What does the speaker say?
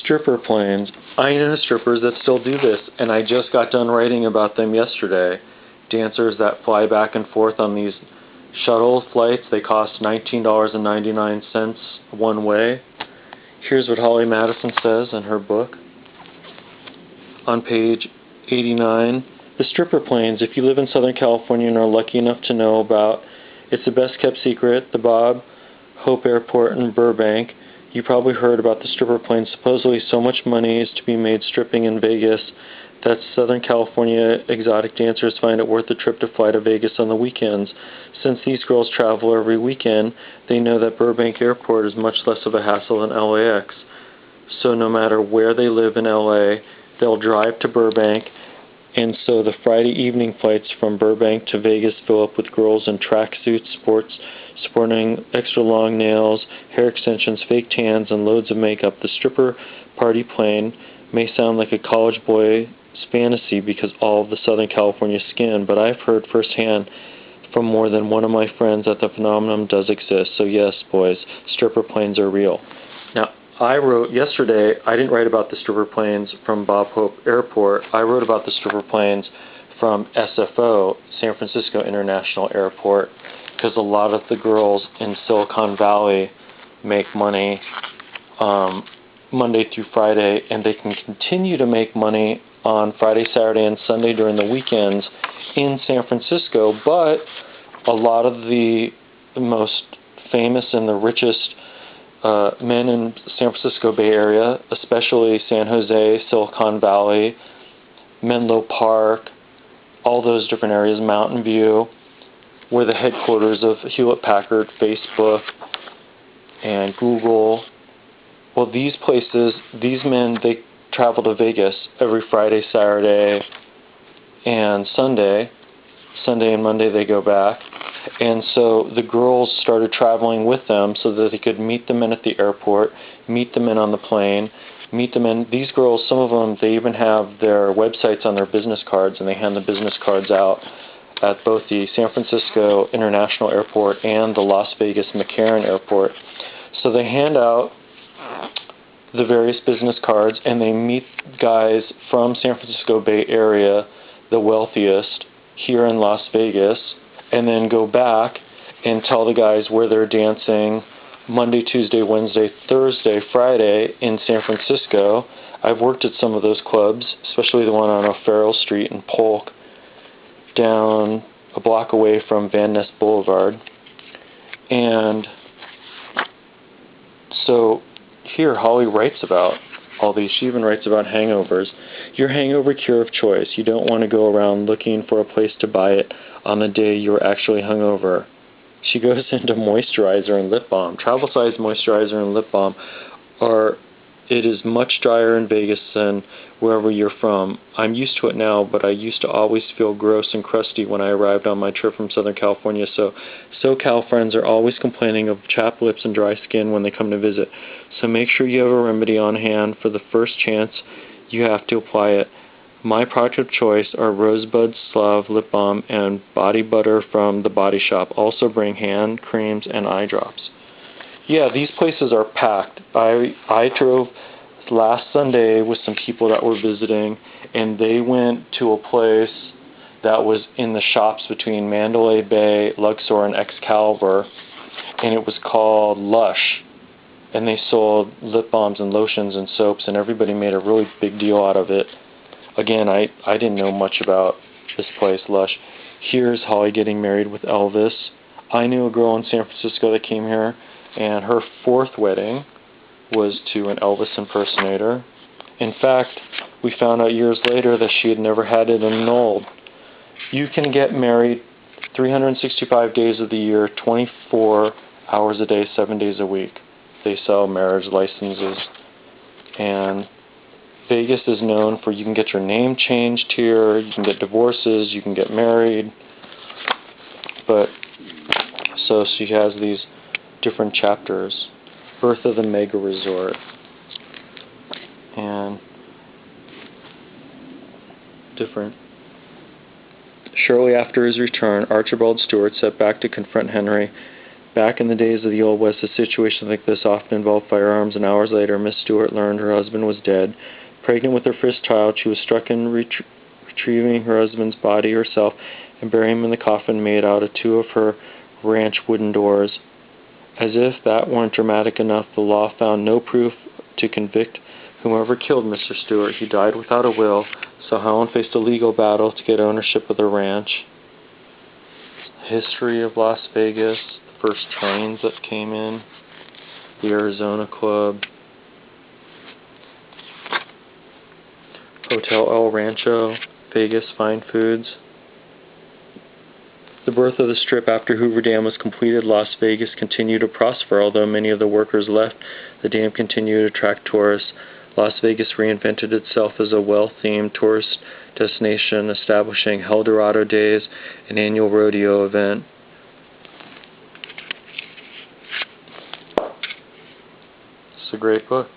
Stripper planes. I know strippers that still do this, and I just got done writing about them yesterday. Dancers that fly back and forth on these shuttle flights. They cost $19.99 one way. Here's what Holly Madison says in her book. On page 89, the stripper planes, if you live in Southern California and are lucky enough to know about, it's the best kept secret, the Bob Hope Airport in Burbank. You probably heard about the stripper planes. Supposedly so much money is to be made stripping in Vegas that Southern California exotic dancers find it worth the trip to fly to Vegas on the weekends. Since these girls travel every weekend, they know that Burbank Airport is much less of a hassle than LAX. So no matter where they live in LA, they'll drive to Burbank, and so the Friday evening flights from Burbank to Vegas fill up with girls in tracksuits, sporting extra long nails, hair extensions, fake tans, and loads of makeup. The stripper party plane may sound like a college boy's fantasy because all of the Southern California skin, but I've heard firsthand from more than one of my friends that the phenomenon does exist. So yes, boys, stripper planes are real. Now, I wrote yesterday, I didn't write about the stripper planes from Bob Hope Airport. I wrote about the stripper planes from SFO, San Francisco International Airport, because a lot of the girls in Silicon Valley make money Monday through Friday, and they can continue to make money on Friday, Saturday, and Sunday during the weekends in San Francisco, but a lot of the most famous and the richest men in San Francisco Bay Area, especially San Jose, Silicon Valley, Menlo Park, all those different areas, Mountain View, were the headquarters of Hewlett-Packard, Facebook, and Google. Well, these places, these men, they travel to Vegas every Friday, Saturday, and Sunday. Sunday and Monday they go back. And so the girls started traveling with them so that they could meet the men at the airport, meet the men on the plane, meet the men. These girls, some of them, they even have their websites on their business cards, and they hand the business cards out at both the San Francisco International Airport and the Las Vegas McCarran Airport. So they hand out the various business cards, and they meet guys from San Francisco Bay Area, the wealthiest, here in Las Vegas, and then go back and tell the guys where they're dancing Monday, Tuesday, Wednesday, Thursday, Friday in San Francisco. I've worked at some of those clubs, especially the one on O'Farrell Street in Polk, down a block away from Van Ness Boulevard. And so here Holly writes about all these. She even writes about hangovers. Your hangover cure of choice. You don't want to go around looking for a place to buy it on the day you're actually hungover. She goes into moisturizer and lip balm. Travel size moisturizer and lip balm it is much drier in Vegas than wherever you're from. I'm used to it now, but I used to always feel gross and crusty when I arrived on my trip from Southern California, so SoCal friends are always complaining of chapped lips and dry skin when they come to visit. So make sure you have a remedy on hand for the first chance you have to apply it. My product of choice are Rosebud Slav Lip Balm and Body Butter from The Body Shop. Also bring hand creams and eye drops. Yeah, these places are packed. I drove last Sunday with some people that were visiting, and they went to a place that was in the shops between Mandalay Bay, Luxor, and Excalibur, and it was called Lush. And they sold lip balms and lotions and soaps, and everybody made a really big deal out of it. Again, I didn't know much about this place, Lush. Here's Holly getting married with Elvis. I knew a girl in San Francisco that came here, and her fourth wedding was to an Elvis impersonator. In fact, we found out years later that she had never had it annulled. You can get married 365 days of the year, 24 hours a day, 7 days a week. They sell marriage licenses. And Vegas is known for, you can get your name changed here, you can get divorces, you can get married. But, so she has these different chapters. Birth of the Mega Resort. And different. Shortly after his return, Archibald Stewart set back to confront Henry Back in the days of the Old West, a situation like this often involved firearms, and hours later, Miss Stewart learned her husband was dead. Pregnant with her first child, she was struck in retrieving her husband's body herself and burying him in the coffin made out of 2 of her ranch wooden doors. As if that weren't dramatic enough, the law found no proof to convict whomever killed Mr. Stewart. He died without a will, so Helen faced a legal battle to get ownership of the ranch. History of Las Vegas, the first trains that came in, the Arizona Club, Hotel El Rancho, Vegas Fine Foods. The birth of the Strip after Hoover Dam was completed, Las Vegas continued to prosper. Although many of the workers left, the dam continued to attract tourists. Las Vegas reinvented itself as a well-themed tourist destination, establishing El Dorado Days, an annual rodeo event. It's a great book.